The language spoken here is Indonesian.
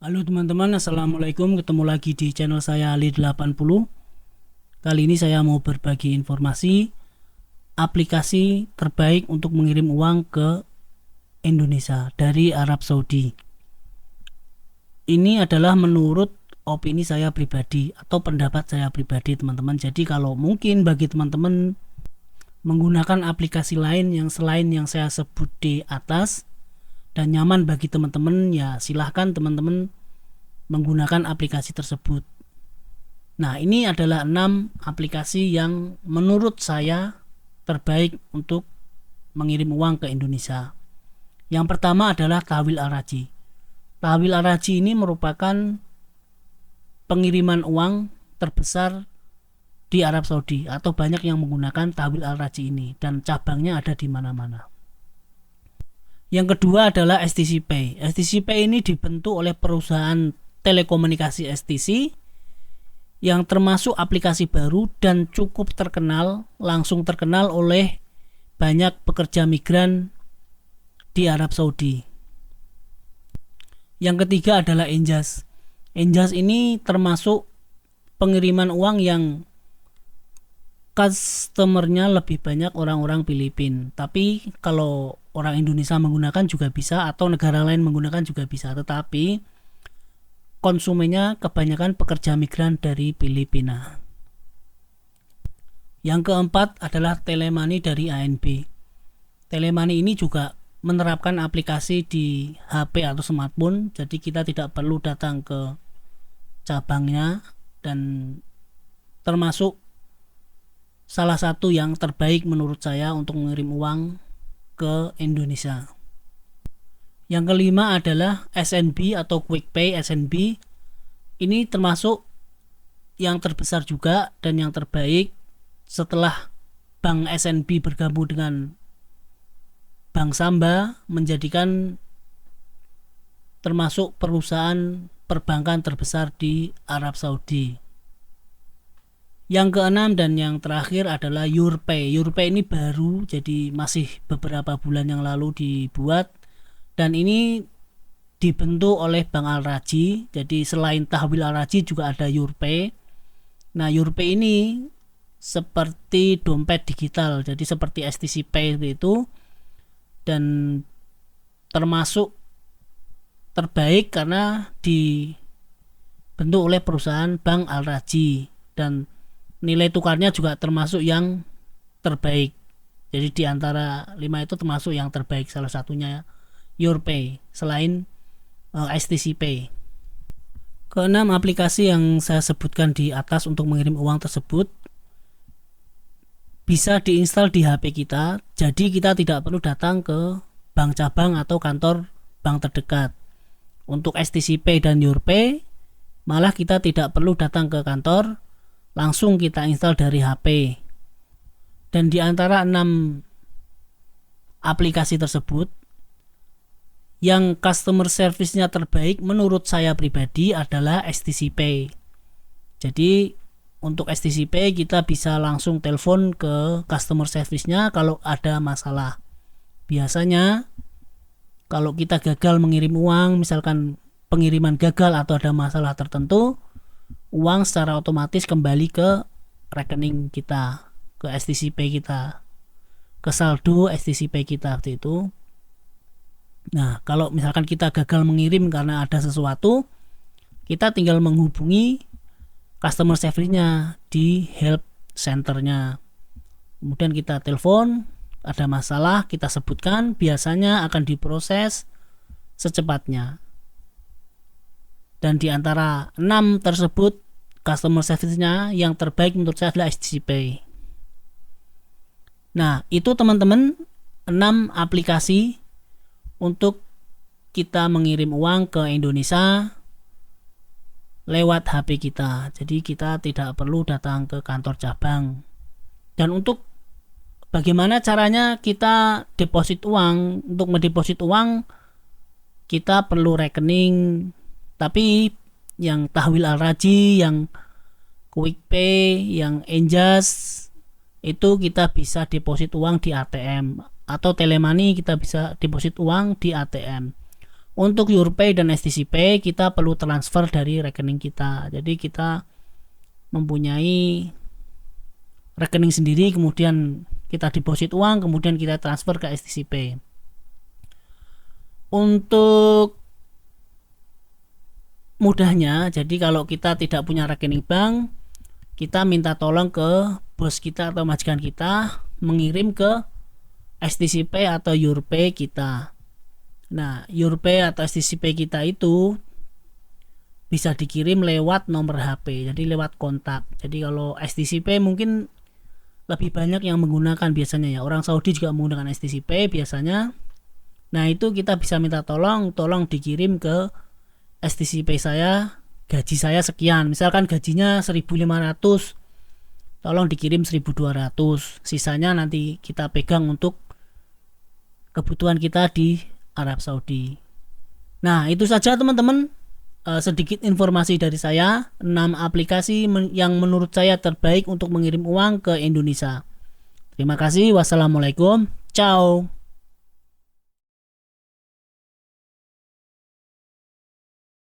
Halo teman-teman, assalamualaikum. Ketemu lagi di channel saya Ali 80. Kali ini saya mau berbagi informasi aplikasi terbaik untuk mengirim uang ke Indonesia dari Arab Saudi. Ini adalah menurut opini saya pribadi atau pendapat saya pribadi, teman-teman. Jadi kalau mungkin bagi teman-teman menggunakan aplikasi lain yang selain yang saya sebut di atas dan nyaman bagi teman-teman, ya silahkan teman-teman menggunakan aplikasi tersebut. Nah, ini adalah 6 aplikasi yang menurut saya terbaik untuk mengirim uang ke Indonesia. Yang pertama adalah Tahwil Al-Raji. Tahwil Al-Raji ini merupakan pengiriman uang terbesar di Arab Saudi, atau banyak yang menggunakan Tahwil Al-Raji ini, dan cabangnya ada di mana-mana. Yang kedua adalah STC Pay. STC Pay ini dibentuk oleh perusahaan telekomunikasi STC yang termasuk aplikasi baru dan cukup terkenal, langsung terkenal oleh banyak pekerja migran di Arab Saudi. Yang ketiga adalah Enjas. Enjas ini termasuk pengiriman uang yang customernya lebih banyak orang-orang Filipina. Tapi kalau orang Indonesia menggunakan juga bisa, atau negara lain menggunakan juga bisa. Tetapi konsumennya kebanyakan pekerja migran dari Filipina. Yang keempat adalah Telemani dari ANB. Telemani ini juga menerapkan aplikasi di HP atau smartphone, jadi kita tidak perlu datang ke cabangnya, dan termasuk salah satu yang terbaik menurut saya untuk mengirim uang ke Indonesia. Yang kelima adalah SNB atau QuickPay SNB. Ini termasuk yang terbesar juga dan yang terbaik setelah Bank SNB bergabung dengan Bank Samba, menjadikan termasuk perusahaan perbankan terbesar di Arab Saudi. Yang keenam dan yang terakhir adalah YourPay. YourPay ini baru, jadi masih beberapa bulan yang lalu dibuat, dan ini dibentuk oleh Bank Al-Raji. Jadi selain Tahwil Al-Raji juga ada YourPay. Nah, YourPay ini seperti dompet digital, jadi seperti STC Pay itu, dan termasuk terbaik karena dibentuk oleh perusahaan Bank Al-Raji, dan nilai tukarnya juga termasuk yang terbaik. Jadi di antara 5 itu termasuk yang terbaik, salah satunya YourPay selain STC Pay. Keenam aplikasi yang saya sebutkan di atas untuk mengirim uang tersebut bisa diinstal di HP kita, jadi kita tidak perlu datang ke bank cabang atau kantor bank terdekat. Untuk STC Pay dan YourPay malah kita tidak perlu datang ke kantor, langsung kita install dari HP. Dan di antara 6 aplikasi tersebut, yang customer service-nya terbaik menurut saya pribadi adalah STC Pay. Jadi untuk STC Pay kita bisa langsung telepon ke customer service-nya kalau ada masalah. Biasanya kalau kita gagal mengirim uang, misalkan pengiriman gagal atau ada masalah tertentu, uang secara otomatis kembali ke rekening kita, ke STC Pay kita, ke saldo STC Pay kita waktu itu. Nah, kalau misalkan kita gagal mengirim karena ada sesuatu, kita tinggal menghubungi customer service-nya di help center-nya. Kemudian kita telepon, ada masalah, kita sebutkan, biasanya akan diproses secepatnya. Dan di antara 6 tersebut, customer service-nya yang terbaik menurut saya adalah STC Pay. Nah, itu teman-teman 6 aplikasi untuk kita mengirim uang ke Indonesia lewat HP kita. Jadi kita tidak perlu datang ke kantor cabang. Dan untuk bagaimana caranya kita deposit uang, untuk mendeposit uang kita perlu rekening. Tapi yang Tahwil Al-Raji, yang QuickPay, yang Enjas, itu kita bisa deposit uang di ATM, atau Telemani kita bisa deposit uang di ATM. Untuk Yourpay dan stcpay kita perlu transfer dari rekening kita. Jadi kita mempunyai rekening sendiri, kemudian kita deposit uang, kemudian kita transfer ke stcpay. Untuk mudahnya, jadi kalau kita tidak punya rekening bank, kita minta tolong ke bos kita atau majikan kita mengirim ke stcpay atau Yourpay kita. Nah, Yourpay atau stcpay kita itu bisa dikirim lewat nomor HP, jadi lewat kontak. Jadi kalau stcpay mungkin lebih banyak yang menggunakan biasanya ya, orang Saudi juga menggunakan stcpay biasanya. Nah, itu kita bisa minta tolong dikirim ke stcpay saya, gaji saya sekian, misalkan gajinya 1.500, tolong dikirim 1.200, sisanya nanti kita pegang untuk kebutuhan kita di Arab Saudi. Nah, itu saja teman-teman, sedikit informasi dari saya, 6 aplikasi yang menurut saya terbaik untuk mengirim uang ke Indonesia. Terima kasih, wassalamualaikum, ciao.